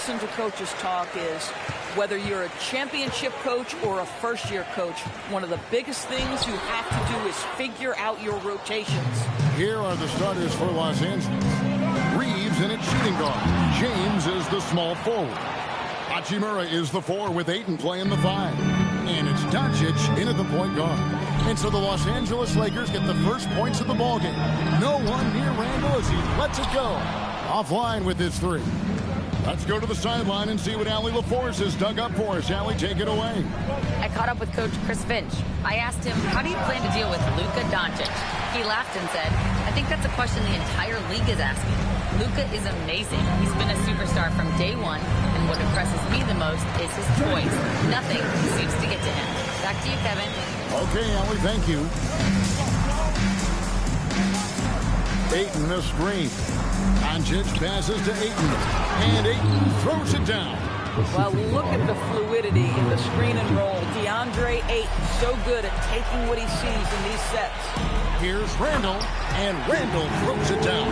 listen to coaches talk is whether you're a championship coach or a first-year coach, one of the biggest things you have to do is figure out your rotations. Here are the starters for Los Angeles. Reeves in at shooting guard. James is the small forward. Hachimura is the 4 with Ayton playing the 5. And it's Doncic in at the point guard. And so the Los Angeles Lakers get the first points of the ballgame. No one near Randall as he lets it go. Offline with his 3. Let's go to the sideline and see what Allie LaForce has dug up for us. Allie, take it away. I caught up with Coach Chris Finch. I asked him, how do you plan to deal with Luka Doncic? He laughed and said, I think that's a question the entire league is asking. Luka is amazing. He's been a superstar from day one, and what impresses me the most is his toys. Nothing seems to get to him. Back to you, Kevin. Okay, Allie, thank you. Ayton the screen. Doncic passes to Ayton, and Ayton throws it down. Well, look at the fluidity in the screen and roll. DeAndre Ayton so good at taking what he sees in these sets. Here's Randall, and Randall throws it down.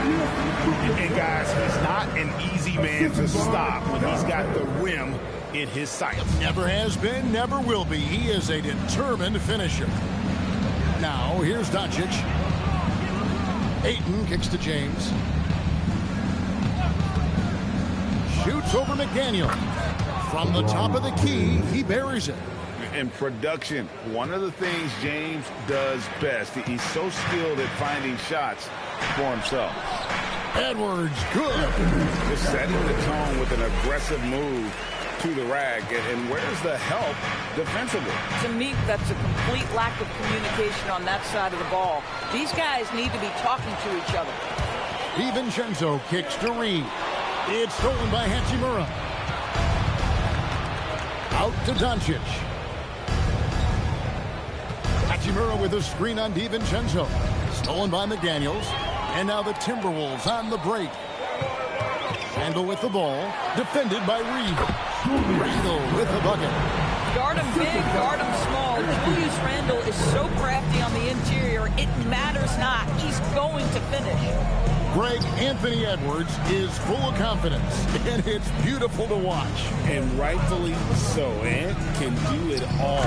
And guys, he's not an easy man to stop when he's got the rim in his sights. Never has been, never will be. He is a determined finisher. Now, here's Doncic. Ayton kicks to James. Shoots over McDaniel. From the top of the key, he buries it. In production, one of the things James does best, he's so skilled at finding shots for himself. Edwards, good. Just setting the tone with an aggressive move to the rack. And where's the help defensively? To me, that's a complete lack of communication on that side of the ball. These guys need to be talking to each other. DiVincenzo kicks to Reed. It's stolen by Hachimura. Out to Doncic. Hachimura with a screen on DiVincenzo. Stolen by McDaniels. And now the Timberwolves on the break. Randall with the ball. Defended by Reed. Randall with the bucket. Guard him big, guard him small. Julius Randall is so crafty on the interior, it matters not. He's going to finish. Greg Anthony Edwards is full of confidence, and it's beautiful to watch. And rightfully so. Ant can do it all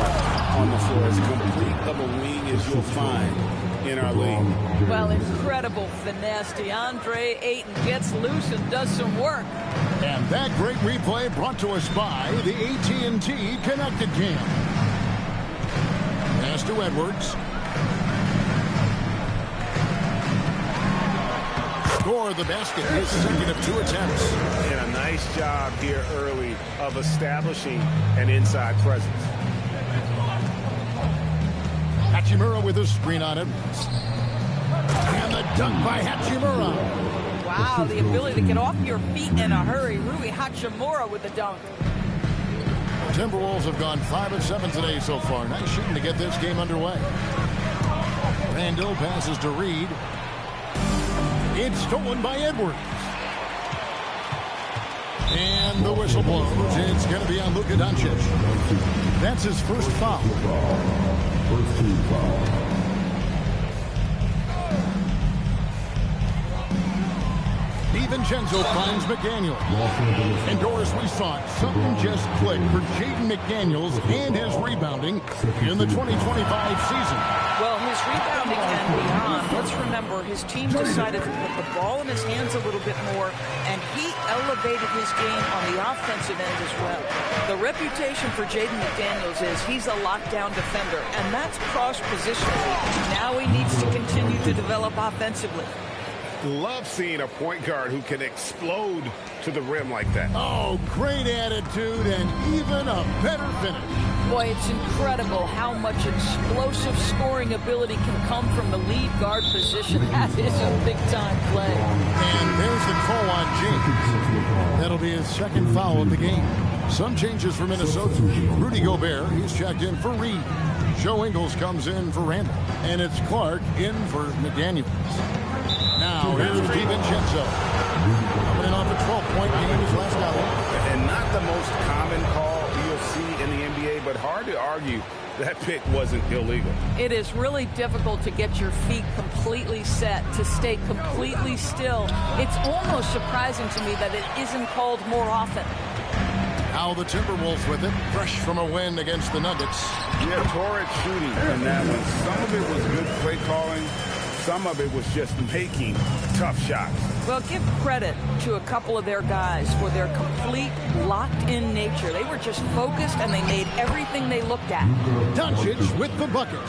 on the floor. As complete of a wing as you'll find in our league. Well, incredible finesse. DeAndre Ayton gets loose and does some work. And that great replay brought to us by the AT&T Connected Cam. Pass to Edwards. Score the basket, his second of 2 attempts. And a nice job here early of establishing an inside presence. Hachimura with a screen on Edwards. And the dunk by Hachimura. Wow, the ability to get off your feet in a hurry. Rui Hachimura with the dunk. Timberwolves have gone 5 of 7 today so far. Nice shooting to get this game underway. Randall passes to Reed. It's stolen by Edwards. And the whistle blows. It's going to be on Luka Doncic. That's his first foul. First team foul. DiVincenzo finds McDaniel. And Doris, we saw it. Something just clicked for Jaden McDaniels and his rebounding in the 2025 season. Well, his rebounding and beyond. Let's remember, his team decided to put the ball in his hands a little bit more, and he elevated his game on the offensive end as well. The reputation for Jaden McDaniels is he's a lockdown defender, and that's cross-positionally. Now he needs to continue to develop offensively. Love seeing a point guard who can explode to the rim like that. Oh, great attitude and even a better finish. Boy, it's incredible how much explosive scoring ability can come from the lead guard position. That is a big-time play. And there's the call on James. That'll be his second foul of the game. Some changes for Minnesota. Rudy Gobert, he's checked in for Reed. Joe Ingles comes in for Randall. And it's Clark in for McDaniels. Now, here's DiVincenzo. Coming off a 12-point game his last hour. And not the most common call you'll see in the NBA, but hard to argue that pick wasn't illegal. It is really difficult to get your feet completely set, to stay completely still. It's almost surprising to me that it isn't called more often. Now the Timberwolves with it, fresh from a win against the Nuggets. Yeah, torrid shooting in that one. Some of it was good play calling. Some of it was just making tough shots. Well, give credit to a couple of their guys for their complete locked-in nature. They were just focused, and they made everything they looked at. Doncic with the bucket.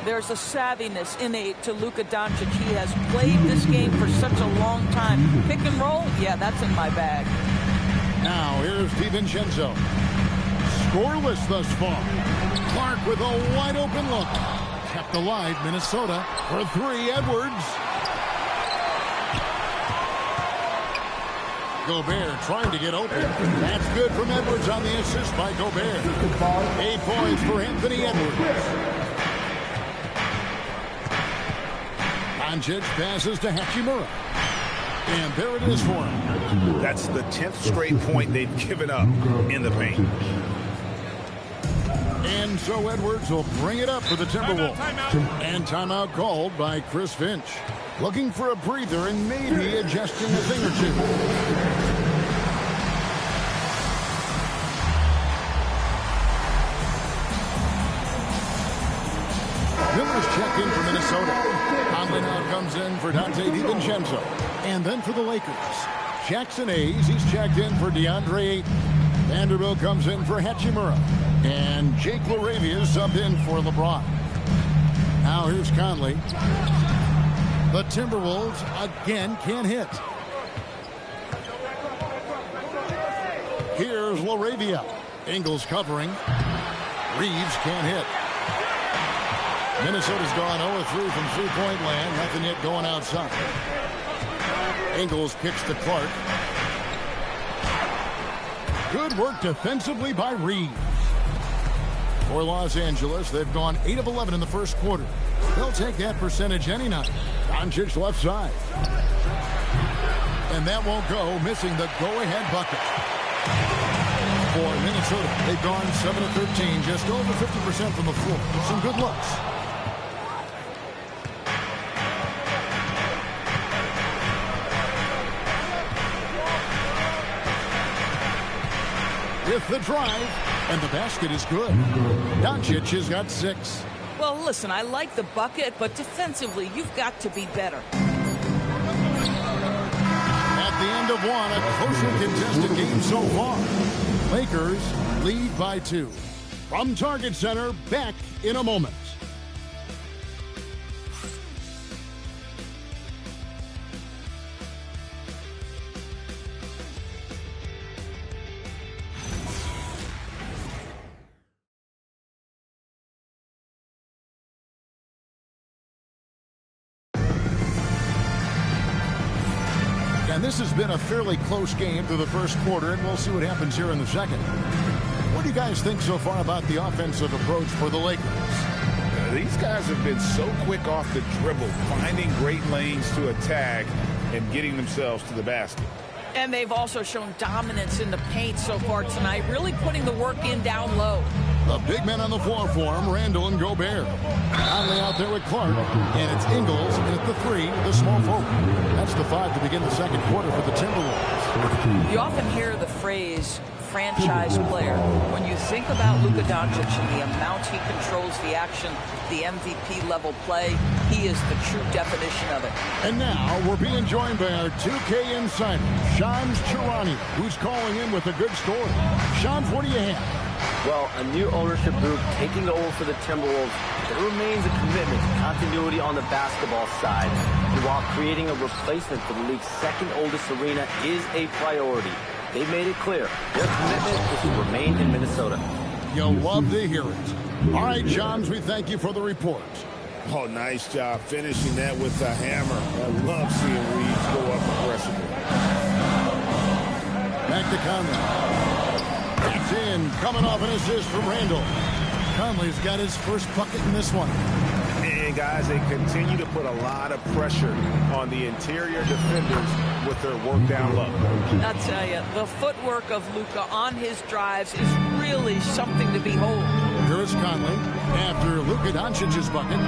There's a savviness innate to Luka Doncic. He has played this game for such a long time. Pick and roll? Yeah, that's in my bag. Now here's DiVincenzo. Scoreless thus far. Clark with a wide-open look. Kept alive, Minnesota. For three, Edwards. Gobert trying to get open. That's good from Edwards on the assist by Gobert. 8 points for Anthony Edwards. Doncic passes to Hachimura. And there it is for him. That's the 10th straight point they've given up in the paint. And so Edwards will bring it up for the Timberwolves. And timeout called by Chris Finch. Looking for a breather and maybe adjusting a thing or two. Miller's checked in for Minnesota. Conley now comes in for Dante DiVincenzo. And then for the Lakers, Jackson Hayes, he's checked in for DeAndre Ayton. Vanderbilt comes in for Hachimura. And Jake LaRavia is subbed in for LeBron. Now here's Conley. The Timberwolves again can't hit. Here's LaRavia. Ingles covering. Reeves can't hit. Minnesota's gone 0-3 from three-point land. Nothing yet going outside. Ingles kicks to Clark. Good work defensively by Reeves. For Los Angeles, they've gone 8 of 11 in the first quarter. They'll take that percentage any night. Doncic left side. And that won't go, missing the go-ahead bucket. For Minnesota, they've gone 7 of 13, just over 50% from the floor. Some good looks. With the drive, and the basket is good. Doncic has got 6. Well, listen, I like the bucket, but defensively, you've got to be better. At the end of one, a closely contested game so far. Lakers lead by 2. From Target Center, back in a moment. And this has been a fairly close game through the first quarter, and we'll see what happens here in the second. What do you guys think so far about the offensive approach for the Lakers? These guys have been so quick off the dribble, finding great lanes to attack and getting themselves to the basket. And they've also shown dominance in the paint so far tonight, really putting the work in down low. The big men on the floor for him, Randall and Gobert. Conley out there with Clark, and it's Ingles at the 3, the small forward. That's the 5 to begin the second quarter for the Timberwolves. You often hear the phrase franchise player. When you think about Luka Doncic and the amount he controls the action, the MVP level play, he is the true definition of it. And now we're being joined by our 2K insider, Shams Charania, who's calling in with a good story. Shams, what do you have? Well, a new ownership group taking over for the Timberwolves. There remains a commitment to continuity on the basketball side. And while creating a replacement for the league's second oldest arena is a priority, they've made it clear their commitment is to remain in Minnesota. You'll love to hear it. All right, Shams, we thank you for the report. Oh, nice job finishing that with a hammer. I love seeing Reeves go up aggressively. Back to Conley. That's in, coming off an assist from Randall. Conley's got his first bucket in this one. And guys, they continue to put a lot of pressure on the interior defenders with their work down low. I'll tell you, the footwork of Luka on his drives is really something to behold. Here is Conley after Luka Doncic's bucket.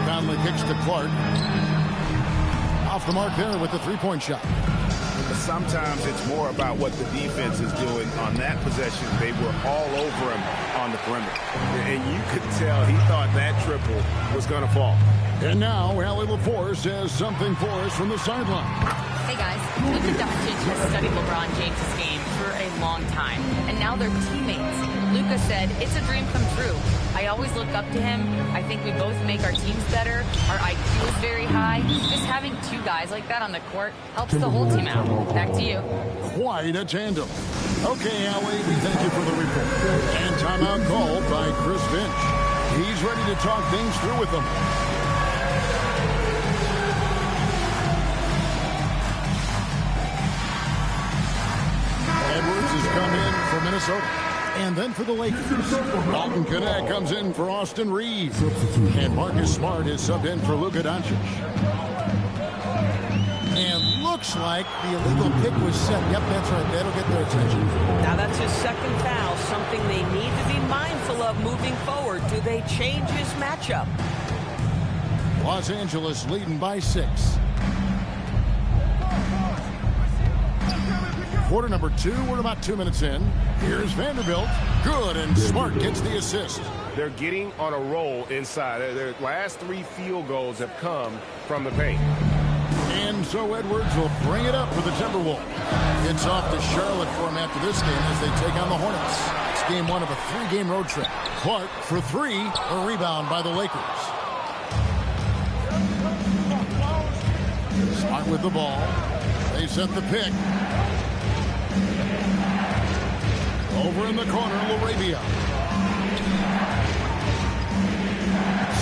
Conley kicks to Clark. Off the mark there with the three-point shot. But sometimes it's more about what the defense is doing. On that possession, they were all over him on the perimeter. And you could tell he thought that triple was going to fall. And now, Allie LaForce has something for us from the sideline. Hey guys, Luka Doncic has studied LeBron James' game for a long time, and now they're teammates. Luka said, "It's a dream come true. I always look up to him. I think we both make our teams better. Our IQ is very high. Just having two guys like that on the court helps the whole team out." Back to you. Quite a tandem. Okay, Allie, we thank you for the report. And timeout called by Chris Finch. He's ready to talk things through with them. Edwards has come in for Minnesota. And then for the Lakers, Dalton Knecht comes in for Austin Reeves. And Marcus Smart is subbed in for Luka Doncic. And looks like the illegal kick was set. Yep, that's right. That'll get their attention. Now that's his second foul, something they need to be mindful of moving forward. Do they change his matchup? Los Angeles leading by 6. Quarter number 2, we're about 2 minutes in. Here's Vanderbilt. Good, and Smart gets the assist. They're getting on a roll inside. Their last 3 field goals have come from the paint. And so Edwards will bring it up for the Timberwolves. It's off to Charlotte for him after this game as they take on the Hornets. It's game 1 of a 3-game road trip. Clark for 3, a rebound by the Lakers. Smart with the ball. They set the pick. Over in the corner, LaRavia.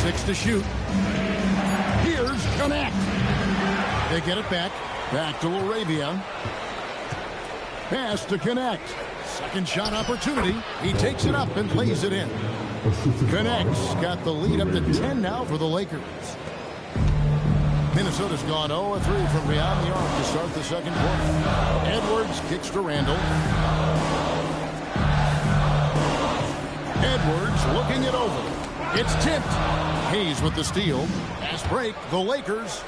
6 to shoot. Here's Knecht. They get it back. Back to LaRavia. Pass to Knecht. Second shot opportunity. He takes it up and lays it in. Knecht's got the lead up to 10 now for the Lakers. Minnesota's gone 0-3 from beyond the arc to start the second quarter. Edwards kicks to Randall. Edwards looking it over. It's tipped. Hayes with the steal. Fast break. The Lakers.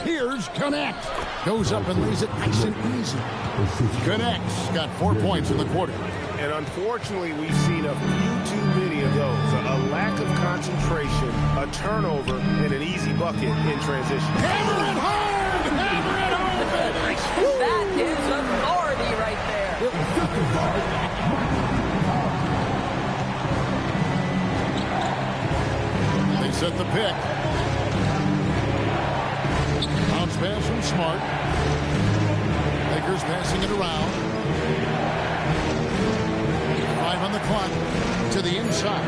Here's Knecht. Goes up and lays it nice and easy. Knecht's got 4 points in the quarter. And unfortunately, we've seen a few too many of those. A lack of concentration, a turnover, and an easy bucket in transition. Hammer it hard! Hammer it hard! That is authority right there. They set the pick. Bounce pass from Smart. Lakers passing it around. 5 on the clock to the inside.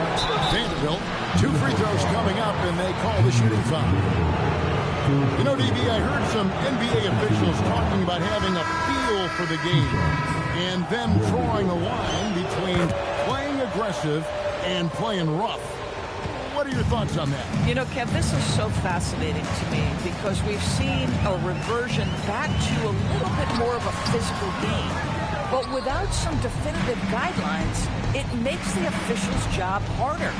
Vanderbilt. 2 free throws coming up, and they call the shooting foul. You know, DB, I heard some NBA officials talking about having a feel for the game and then drawing a line between playing aggressive and playing rough. What are your thoughts on that? You know, Kev, this is so fascinating to me because we've seen a reversion back to a little bit more of a physical game. But without some definitive guidelines, it makes the officials' job harder.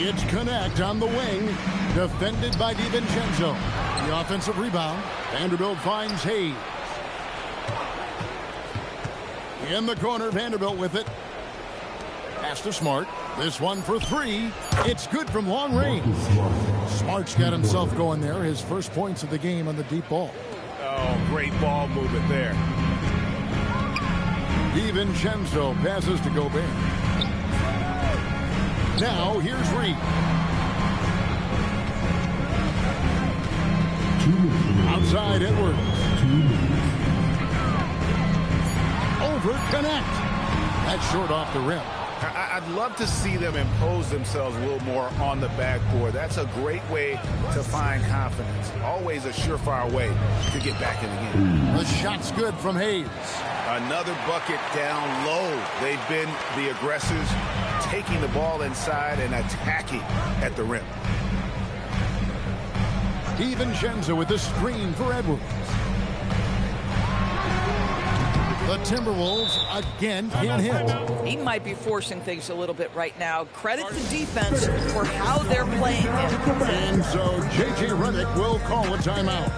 It's Knecht on the wing, defended by DiVincenzo. The offensive rebound. Vanderbilt finds Hayes. In the corner, Vanderbilt with it. Pass to Smart. This one for 3. It's good from long range. Smart's got himself going there. His first points of the game on the deep ball. Oh, great ball movement there. DiVincenzo passes to Gobert. Now, here's Reed. Outside, Edwards. Over Knecht. That's short off the rim. I'd love to see them impose themselves a little more on the backboard. That's a great way to find confidence. Always a surefire way to get back in the game. The shot's good from Hayes. Another bucket down low. They've been the aggressors, taking the ball inside and attacking at the rim. DiVincenzo with the screen for Edwards. The Timberwolves again can't hit. He might be forcing things a little bit right now. Credit the defense for how they're playing him. And so J.J. Redick will call a timeout.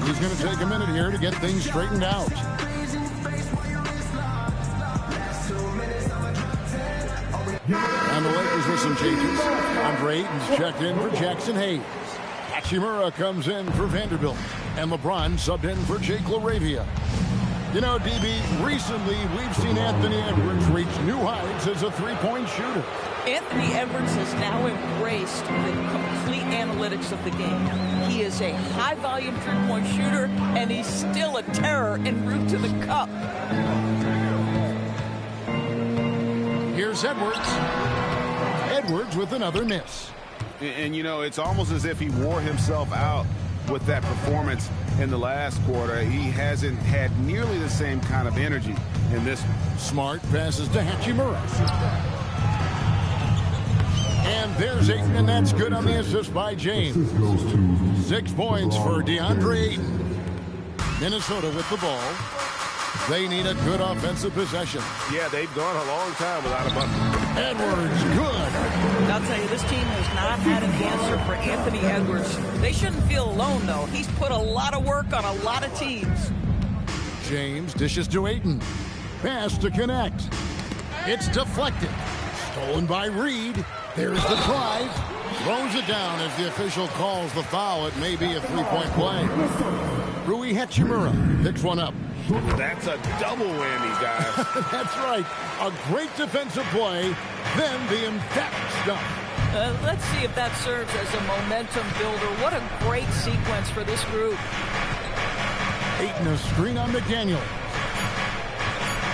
He's going to take a minute here to get things straightened out. And the Lakers with some changes. Andre Ayton's checked in for Jackson Hayes. Hachimura comes in for Vanderbilt. And LeBron subbed in for Jake LaRavia. You know, DB, recently we've seen Anthony Edwards reach new heights as a three-point shooter. Anthony Edwards has now embraced the complete analytics of the game. He is a high-volume three-point shooter, and he's still a terror en route to the cup. Here's Edwards. Edwards with another miss. And, you know, it's almost as if he wore himself out with that performance in the last quarter. He hasn't had nearly the same kind of energy in this one. Smart passes to Hachimura. And there's Ayton, and that's good on the assist by James. 6 points for DeAndre Ayton. Minnesota with the ball. They need a good offensive possession. Yeah, they've gone a long time without a bucket. Edwards, good. I'll tell you, this team has not had an answer for Anthony Edwards. They shouldn't feel alone, though. He's put a lot of work on a lot of teams. James dishes to Ayton. Pass to connect. It's deflected. Stolen by Reed. There's the drive. Throws it down as the official calls the foul. It may be a three-point play. Rui Hachimura picks one up. That's a double whammy, guys. That's right. A great defensive play, then the emphatic stuff. Let's see if that serves as a momentum builder. What a great sequence for this group. Ayton a screen on McDaniel.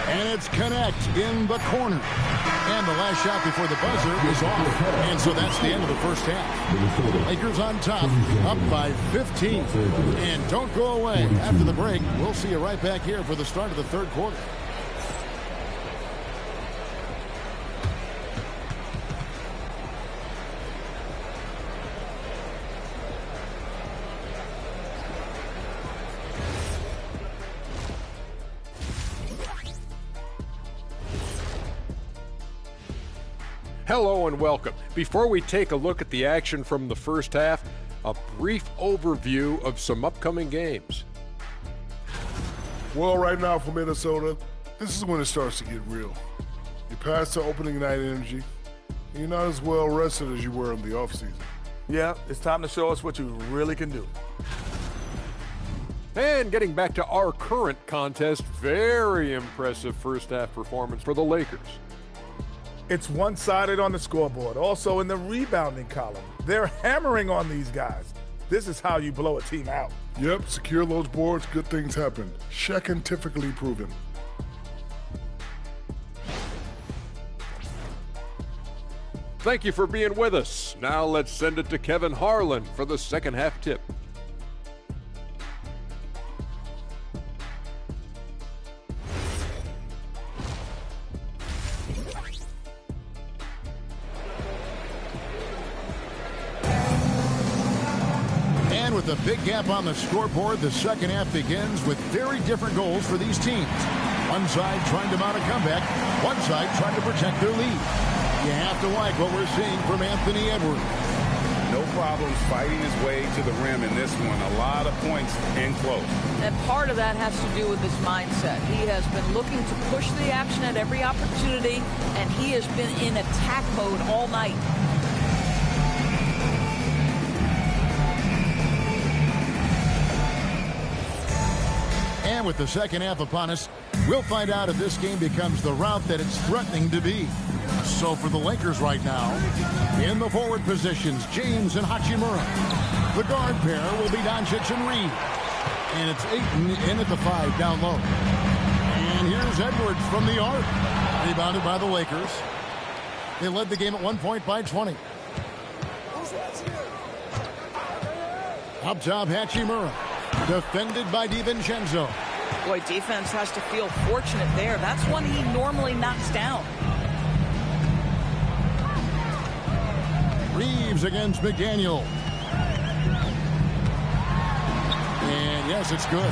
And it's Connect in the corner. And the last shot before the buzzer is off. And so that's the end of the first half. Lakers on top, up by 15. And don't go away. After the break, we'll see you right back here for the start of the third quarter. Hello and welcome. Before we take a look at the action from the first half, a brief overview of some upcoming games. Well, right now for Minnesota, this is when it starts to get real. You pass the opening night energy, and you're not as well rested as you were in the offseason. Yeah, it's time to show us what you really can do. And getting back to our current contest, very impressive first half performance for the Lakers. It's one-sided on the scoreboard. Also in the rebounding column. They're hammering on these guys. This is how you blow a team out. Yep, secure those boards, good things happen. Scientifically proven. Thank you for being with us. Now let's send it to Kevin Harlan for the second half tip. With a big gap on the scoreboard, the second half begins with very different goals for these teams. One side trying to mount a comeback, one side trying to protect their lead. You have to like what we're seeing from Anthony Edwards. No problems fighting his way to the rim in this one. A lot of points in close. And part of that has to do with his mindset. He has been looking to push the action at every opportunity, and he has been in attack mode all night. And with the second half upon us, we'll find out if this game becomes the route that it's threatening to be. So for the Lakers right now, in the forward positions, James and Hachimura. The guard pair will be Doncic and Reed. And it's Ayton in at the 5 down low. And here's Edwards from the arc. Rebounded by the Lakers. They led the game at 1 point by 20. Up top, Hachimura. Defended by DiVincenzo. Boy, defense has to feel fortunate there. That's one he normally knocks down. Reeves against McDaniel. And yes, it's good.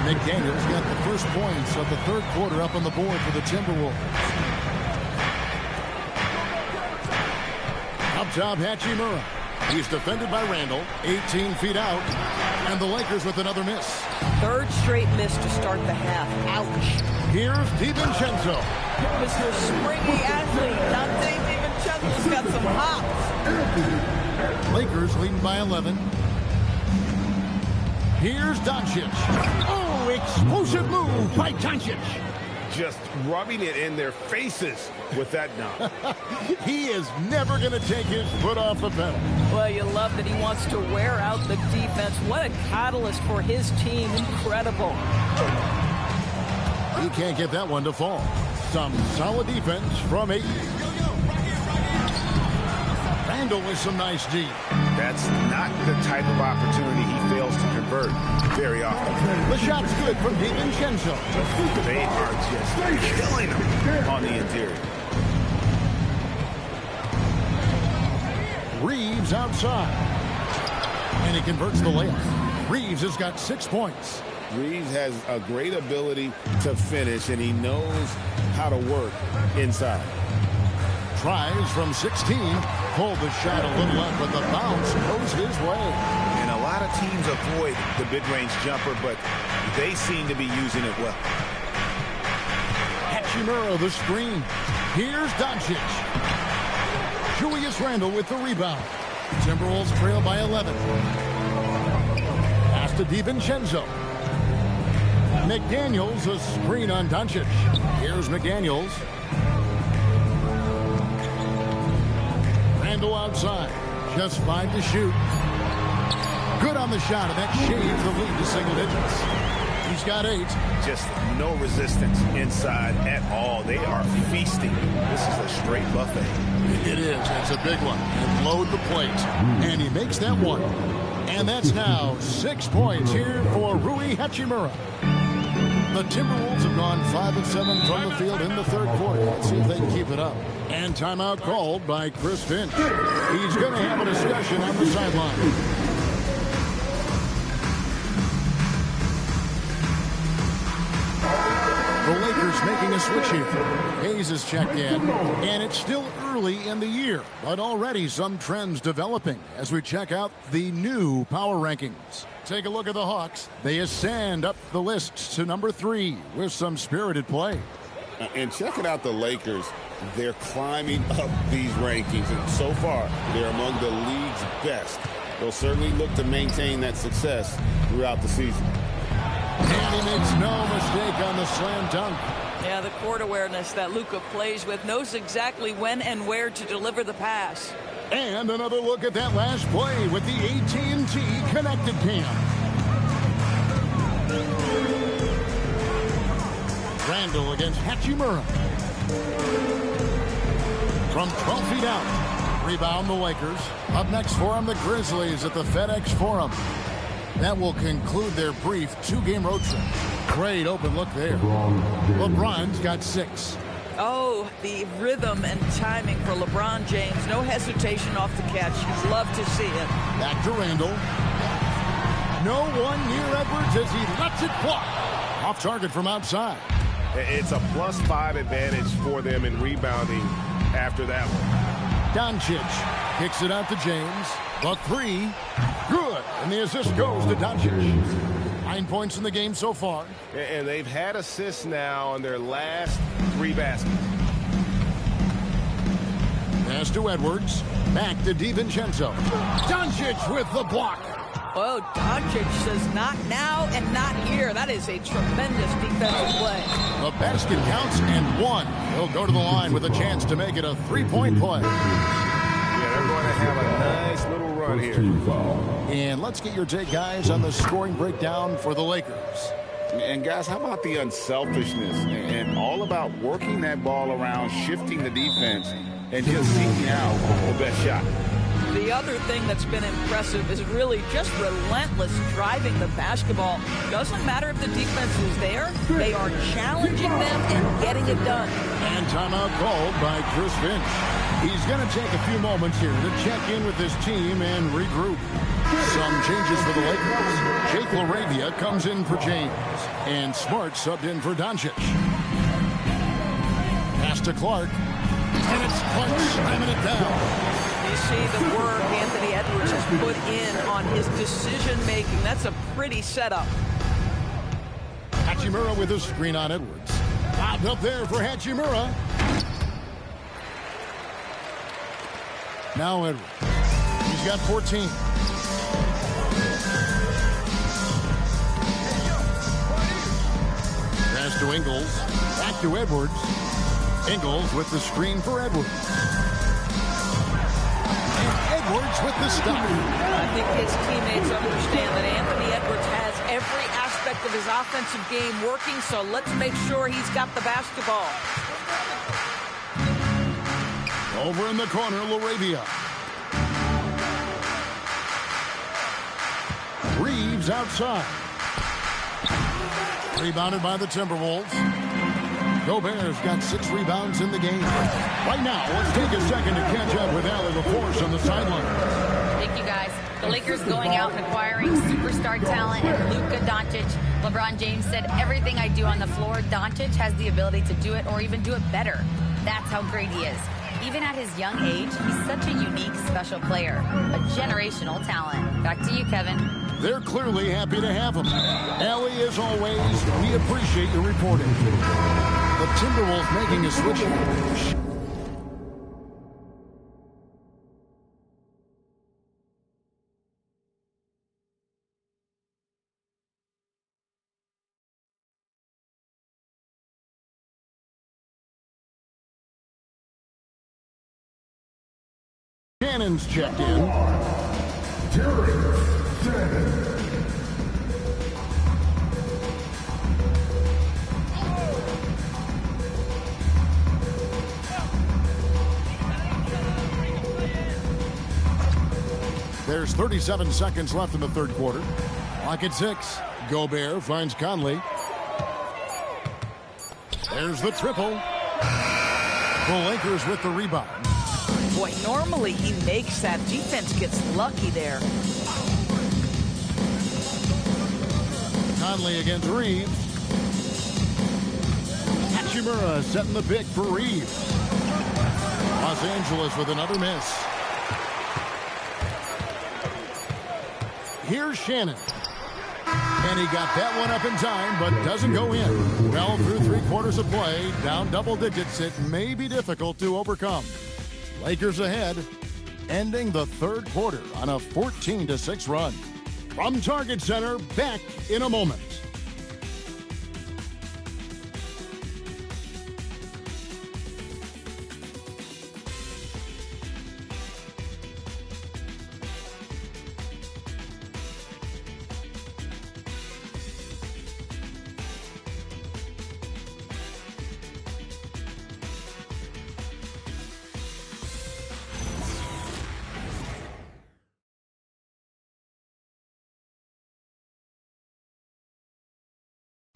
McDaniels got the first points of the third quarter up on the board for the Timberwolves. Up top, Hachimura. He's defended by Randall, 18 feet out. And the Lakers with another miss. Third straight miss to start the half. Ouch. Here's DiVincenzo. Mr. Springy athlete, Dante DiVincenzo's got some hops. Lakers leading by 11. Here's Doncic. Oh, explosive move by Doncic. Just rubbing it in their faces with that dunk. He is never going to take his foot off the pedal. Well, you love that he wants to wear out the defense. What a catalyst for his team. Incredible. He can't get that one to fall. Some solid defense from Ayton. Randall with some nice D. That's not the type of opportunity he fails to convert very often. The shot's good from DiVincenzo. They are just killing him on the interior. Reeves outside. And he converts the layup. Reeves has got 6 points. Reeves has a great ability to finish, and he knows how to work inside. Tries from 16. Pulled the shot a little up, but the bounce goes his way. And a lot of teams avoid the mid-range jumper, but they seem to be using it well. Hachimura the screen. Here's Doncic. Julius Randle with the rebound. Timberwolves trail by 11. Pass to DiVincenzo. McDaniels, a screen on Doncic. Here's McDaniels. Randle outside. Just 5 to shoot. Good on the shot, and that shaves the lead to single digits. He's got 8. Just no resistance inside at all. They are feasting. This is a straight buffet. It is. It's a big one. And load the plate. And he makes that one. And that's now 6 points here for Rui Hachimura. The Timberwolves have gone 5 of 7 from the field in the third quarter. Let's see if they can keep it up. And timeout called by Chris Finch. He's going to have a discussion on the sideline. The Lakers making a switch here. Hayes has checked in, and it's still early in the year, but already some trends developing as we check out the new power rankings. Take a look at the Hawks. They ascend up the list to number 3 with some spirited play. And checking out the Lakers, they're climbing up these rankings, and so far, they're among the league's best. They'll certainly look to maintain that success throughout the season. And he makes no mistake on the slam dunk. Yeah, the court awareness that Luka plays with, knows exactly when and where to deliver the pass. And another look at that last play with the AT&T connected cam. Randall against Hachimura. From 12 feet out. Rebound the Lakers. Up next for them, the Grizzlies at the FedEx Forum. That will conclude their brief 2-game road trip. Great open look there. LeBron's got 6. Oh, the rhythm and timing for LeBron James. No hesitation off the catch. You'd love to see it. Back to Randall. No one near Edwards as he lets it fly. Off target from outside. It's a +5 advantage for them in rebounding after that one. Doncic kicks it out to James. The 3, good. And the assist goes to Doncic. 9 points in the game so far. And they've had assists now on their last 3 baskets. Pass to Edwards. Back to DiVincenzo. Doncic with the block. Oh, Doncic says not now and not here. That is a tremendous defensive play. The basket counts and 1. He'll go to the line with a chance to make it a 3-point play. Yeah, they're going to have a nice little run here. And let's get your take, guys, on the scoring breakdown for the Lakers. And, guys, how about the unselfishness and all about working that ball around, shifting the defense, and just seeking out the best shot. The other thing that's been impressive is really just relentless driving the basketball. Doesn't matter if the defense is there. They are challenging them and getting it done. And timeout called by Chris Finch. He's going to take a few moments here to check in with his team and regroup. Some changes for the Lakers. Jake LaRavia comes in for James, and Smart subbed in for Doncic. Pass to Clark, and it's Clark slamming it down. You see the work Anthony Edwards has put in on his decision-making. That's a pretty setup. Hachimura with a screen on Edwards. Bobbed up there for Hachimura. Now Edwards. He's got 14. Pass to Ingles. Back to Edwards. Ingles with the screen for Edwards. And Edwards with the stop. I think his teammates understand that Anthony Edwards has every aspect of his offensive game working, so let's make sure he's got the basketball. Over in the corner, LaRavia. Reeves outside. Rebounded by the Timberwolves. Gobert's got 6 rebounds in the game. Right now, let's take a second to catch up with Allie LaForce on the sideline. Thank you, guys. The Lakers going out and acquiring superstar talent and Luka Doncic. LeBron James said, everything I do on the floor, Doncic has the ability to do it or even do it better. That's how great he is. Even at his young age, he's such a unique, special player. A generational talent. Back to you, Kevin. They're clearly happy to have him. Allie, as always, we appreciate your reporting. The Timberwolves making a switch here. Shannon's checked in. There's 37 seconds left in the third quarter. Clock at 6. Gobert finds Conley. There's the triple. The Lakers with the rebound. Boy, normally he makes that. Defense gets lucky there. Conley against Reeves. Hachimura setting the pick for Reeves. Los Angeles with another miss. Here's Shannon. And he got that one up in time, but doesn't go in. Well, through 3 quarters of play, down double digits, it may be difficult to overcome. Lakers ahead, ending the third quarter on a 14-6 run. From Target Center, back in a moment.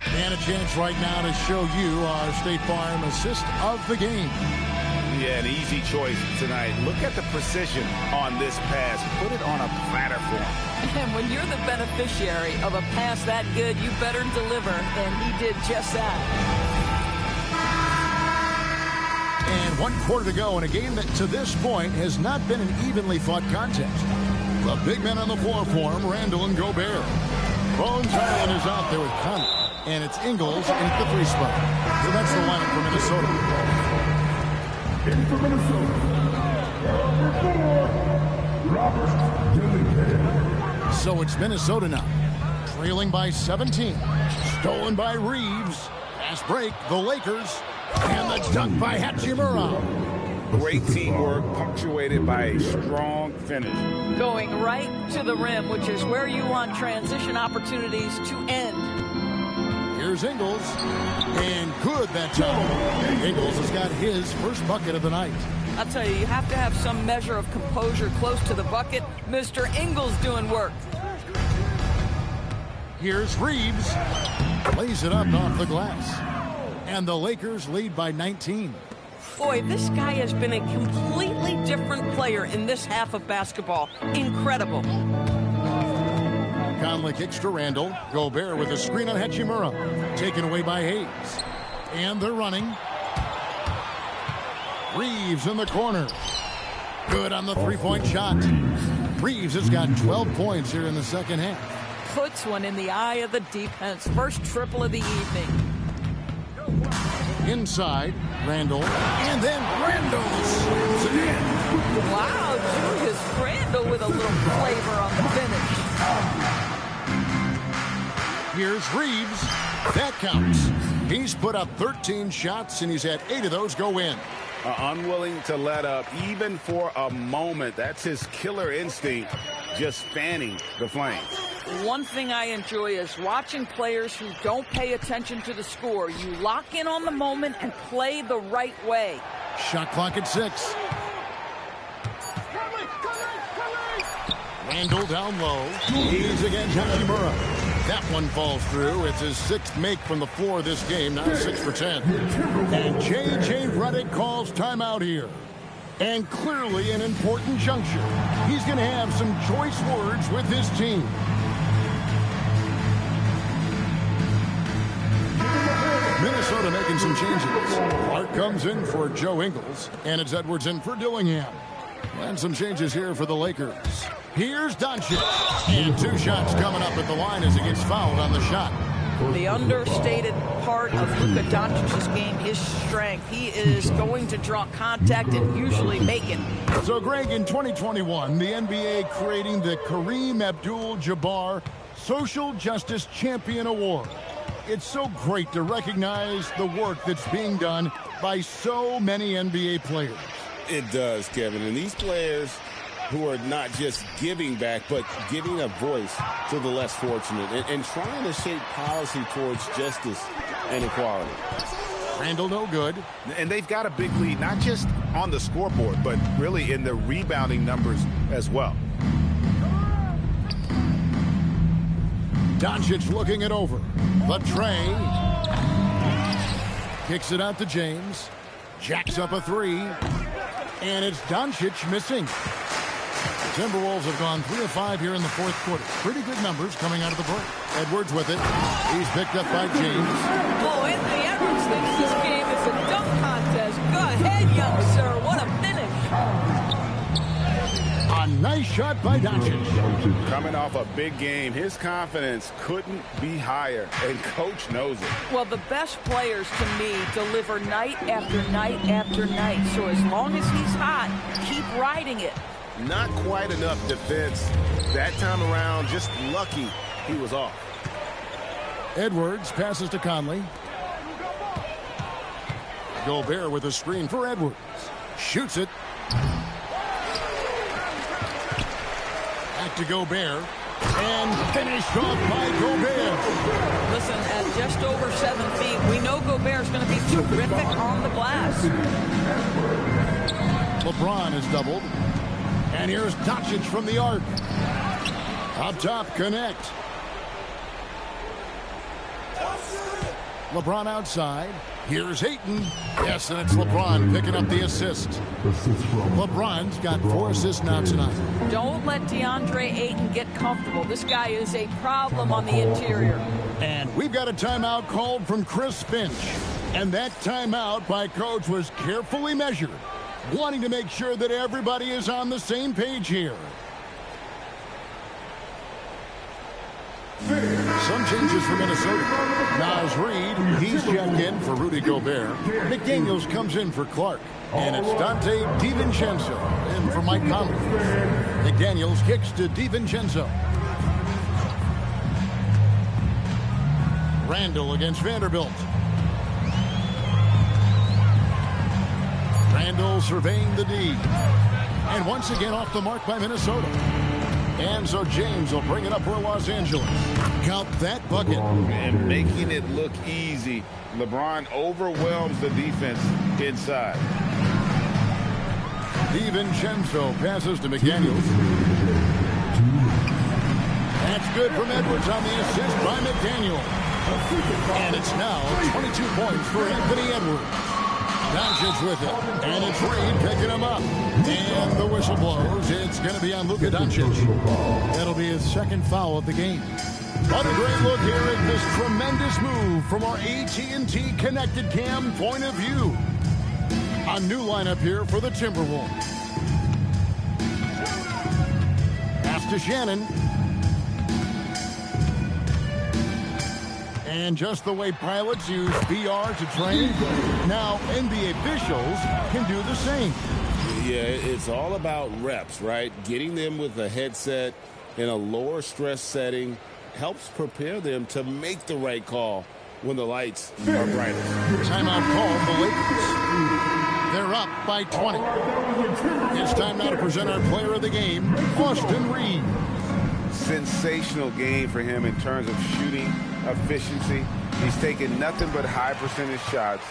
And a chance right now to show you our State Farm assist of the game. Yeah, an easy choice tonight. Look at the precision on this pass. Put it on a platter for him. And when you're the beneficiary of a pass that good, you better deliver, and he did just that. And 1 quarter to go in a game that to this point has not been an evenly fought contest. The big men on the floor for him, Randall and Gobert. Bones Hyland is out there with Conley. And it's Ingles at the 3 spot. So that's the lineup for Minnesota. In for Minnesota, Robert Dillingham. So it's Minnesota now, trailing by 17. Stolen by Reeves. Fast break, the Lakers. And the dunk by Hachimura. Great teamwork, punctuated by a strong finish. Going right to the rim, which is where you want transition opportunities to end. Here's Ingles, and good that time. Ingles has got his first bucket of the night. I'll tell you, you have to have some measure of composure close to the bucket. Mr. Ingles doing work. Here's Reeves, plays it up off the glass. And the Lakers lead by 19. Boy, this guy has been a completely different player in this half of basketball. Incredible. Conley kicks to Randall. Gobert with a screen on Hachimura. Taken away by Hayes. And they're running. Reeves in the corner. Good on the three-point shot. Reeves has got 12 points here in the second half. Puts one in the eye of the defense. First triple of the evening. Inside, Randall. And then Randall slams it in. Wow, Julius Randall with a little flavor on the finish. Here's Reeves. That counts. He's put up 13 shots, and he's had 8 of those go in. Unwilling to let up, even for a moment. That's his killer instinct, just fanning the flames. One thing I enjoy is watching players who don't pay attention to the score. You lock in on the moment and play the right way. Shot clock at 6. Randall down low. He's against Hachimura. That one falls through. It's his 6th make from the floor this game, now 6 for 10. And J.J. Redick calls timeout here. And clearly an important juncture. He's going to have some choice words with his team. Minnesota making some changes. Clark comes in for Joe Ingles, and it's Edwards in for Dillingham. And some changes here for the Lakers. Here's Doncic. And 2 shots coming up at the line as he gets fouled on the shot. The understated part of Luka Doncic's game, his strength. He is going to draw contact and usually make it. So, Greg, in 2021, the NBA creating the Kareem Abdul-Jabbar Social Justice Champion Award. It's so great to recognize the work that's being done by so many NBA players. It does, Kevin. And these players who are not just giving back, but giving a voice to the less fortunate and trying to shape policy towards justice and equality. Randall no good. And they've got a big lead, not just on the scoreboard, but really in the rebounding numbers as well. Doncic looking it over. Latrey kicks it out to James. Jacks up a 3. And it's Doncic missing. The Timberwolves have gone 3 of 5 here in the 4th quarter. Pretty good numbers coming out of the break. Edwards with it. He's picked up by James. Oh, Anthony Edwards thinks this game is a dunk contest. Go ahead, young sir. What a finish. A nice shot by Doncic. Coming off a big game, his confidence couldn't be higher, and coach knows it. Well, the best players, to me, deliver night after night after night. So as long as he's hot, keep riding it. Not quite enough defense that time around. Just lucky he was off. Edwards passes to Conley. Gobert with a screen for Edwards. Shoots it. Back to Gobert. And finished off by Gobert. Listen, at just over 7 feet, we know Gobert's going to be terrific on the glass. LeBron is doubled. And here's Doncic from the arc. Up top, connect. LeBron outside. Here's Ayton. Yes, and it's LeBron picking up the assist. LeBron's got 4 assists now tonight. Don't let DeAndre Ayton get comfortable. This guy is a problem on the interior. And we've got a timeout called from Chris Finch. And that timeout by coach was carefully measured, wanting to make sure that everybody is on the same page here. Some changes for Minnesota. Naz Reid, he's checked in for Rudy Gobert. McDaniels comes in for Clark. And it's Dante DiVincenzo in for Mike Conley. McDaniels kicks to DiVincenzo. Randall against Vanderbilt. Randall surveying the D. And once again off the mark by Minnesota. And so James will bring it up for Los Angeles. Count that bucket. And making it look easy. LeBron overwhelms the defense inside. DiVincenzo passes to McDaniels. That's good from Edwards on the assist by McDaniel. And it's now 22 points for Anthony Edwards. Doncic with it. And it's Reed picking him up. And the whistle blows. It's going to be on Luka Doncic. That'll be his second foul of the game. What a great look here at this tremendous move from our AT&T Connected Cam point of view. A new lineup here for the Timberwolves. Pass to Shannon. And just the way pilots use VR to train, now NBA officials can do the same. Yeah, it's all about reps, right? Getting them with a headset in a lower stress setting helps prepare them to make the right call when the lights are brightest. Timeout call, the Lakers. They're up by 20. It's time now to present our player of the game, Austin Reed. Sensational game for him in terms of shooting efficiency. He's taken nothing but high percentage shots.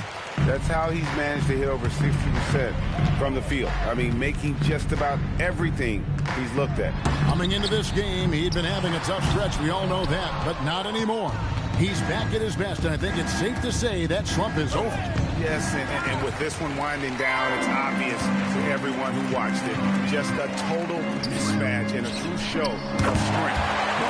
That's how he's managed to hit over 60% from the field. I mean, making just about everything he's looked at. Coming into this game, he'd been having a tough stretch. We all know that, but not anymore. He's back at his best, and I think it's safe to say that slump is over. Yes, and with this one winding down, it's obvious to everyone who watched it. Just a total mismatch and a true show of strength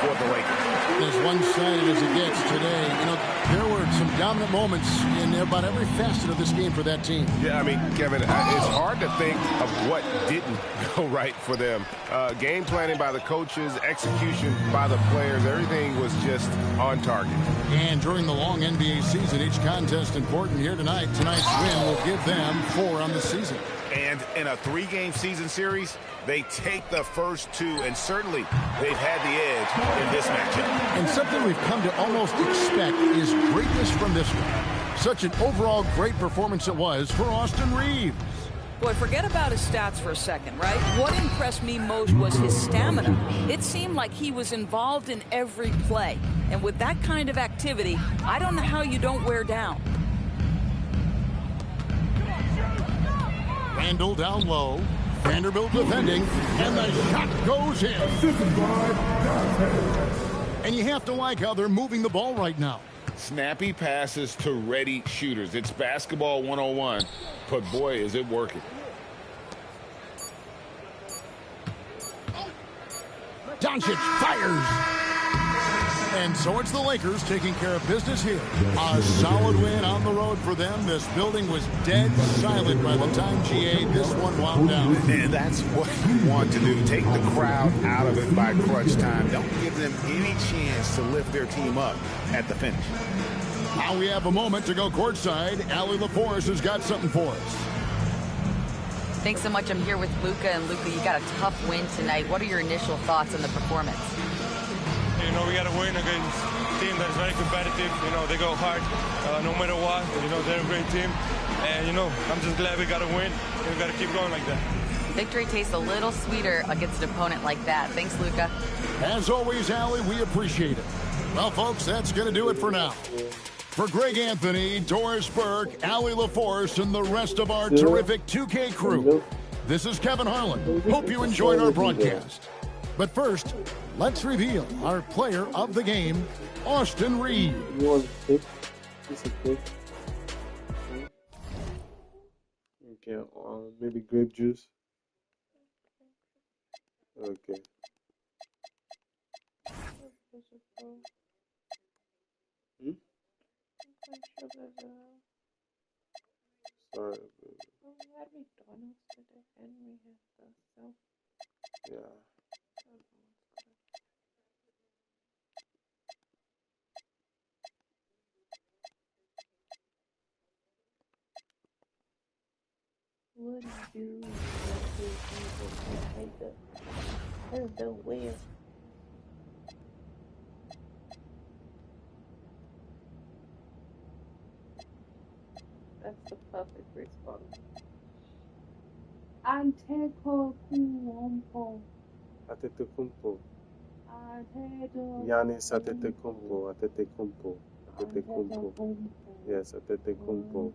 for the Lakers. As one-sided as it gets today, you know, there were some dominant moments in about every facet of this game for that team. Yeah, I mean, Kevin, it's hard to think of what didn't go right for them. Game planning by the coaches, execution by the players, everything was just on target. And during the long NBA season, each contest important here tonight. Tonight's win will give them 4 on the season. And in a 3-game season series, they take the first 2, and certainly they've had the edge in this matchup. And something we've come to almost expect is greatness from this one. Such an overall great performance it was for Austin Reeves. Boy, forget about his stats for a second, right? What impressed me most was his stamina. It seemed like he was involved in every play. And with that kind of activity, I don't know how you don't wear down. Randall down low. Vanderbilt defending. And the shot goes in. And you have to like how they're moving the ball right now. Snappy passes to ready shooters. It's basketball 101, but boy, is it working. Doncic fires. And so it's the Lakers taking care of business here. A solid win on the road for them. This building was dead silent by the time GA this one wound down. And that's what you want to do. Take the crowd out of it by crunch time. Don't give them any chance to lift their team up at the finish. Now we have a moment to go courtside. Allie LaForce has got something for us. Thanks so much. I'm here with Luka, and Luka, you got a tough win tonight. What are your initial thoughts on the performance? You know, we got to win against a team that is very competitive. You know, they go hard no matter what. You know, they're a great team. And, you know, I'm just glad we got to win. And we got to keep going like that. Victory tastes a little sweeter against an opponent like that. Thanks, Luka. As always, Allie, we appreciate it. Well, folks, that's going to do it for now. For Greg Anthony, Doris Burke, Allie LaForce, and the rest of our terrific 2K crew, this is Kevin Harlan. Hope you enjoyed our broadcast. But first, let's reveal our player of the game, Austin Reed. Okay, maybe grape juice. Okay. Sorry. Yeah. What do you do like the wheel? That's the perfect response. Antetokounmpo. Antetokounmpo. Giannis Antetokounmpo. Antetokounmpo. Antetokounmpo. Yes, Antetokounmpo.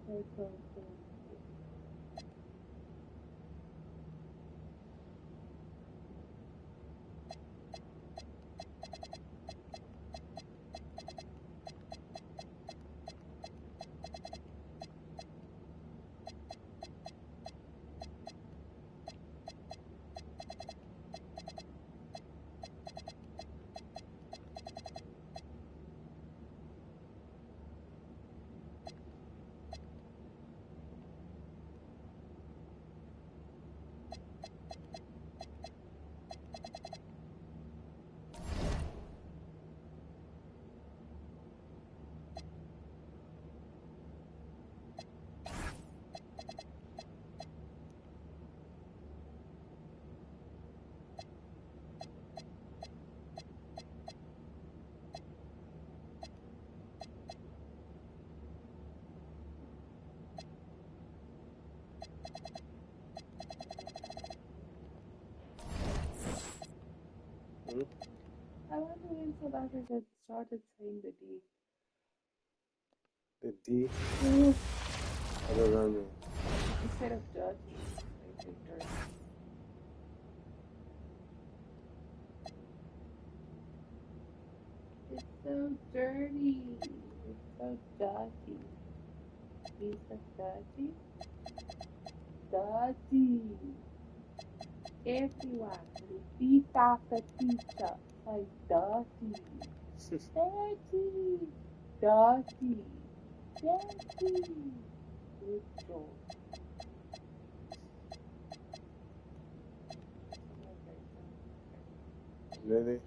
Hmm? I wonder when South Africa started saying the D. The D? I don't know, man. Instead of dirty, they say dirty. It's so dirty. It's so dirty. Is that dirty? Dirty. Everyone, repeat after teacher. Say dirty. Dirty. Dirty. Dirty. Good job. Ready?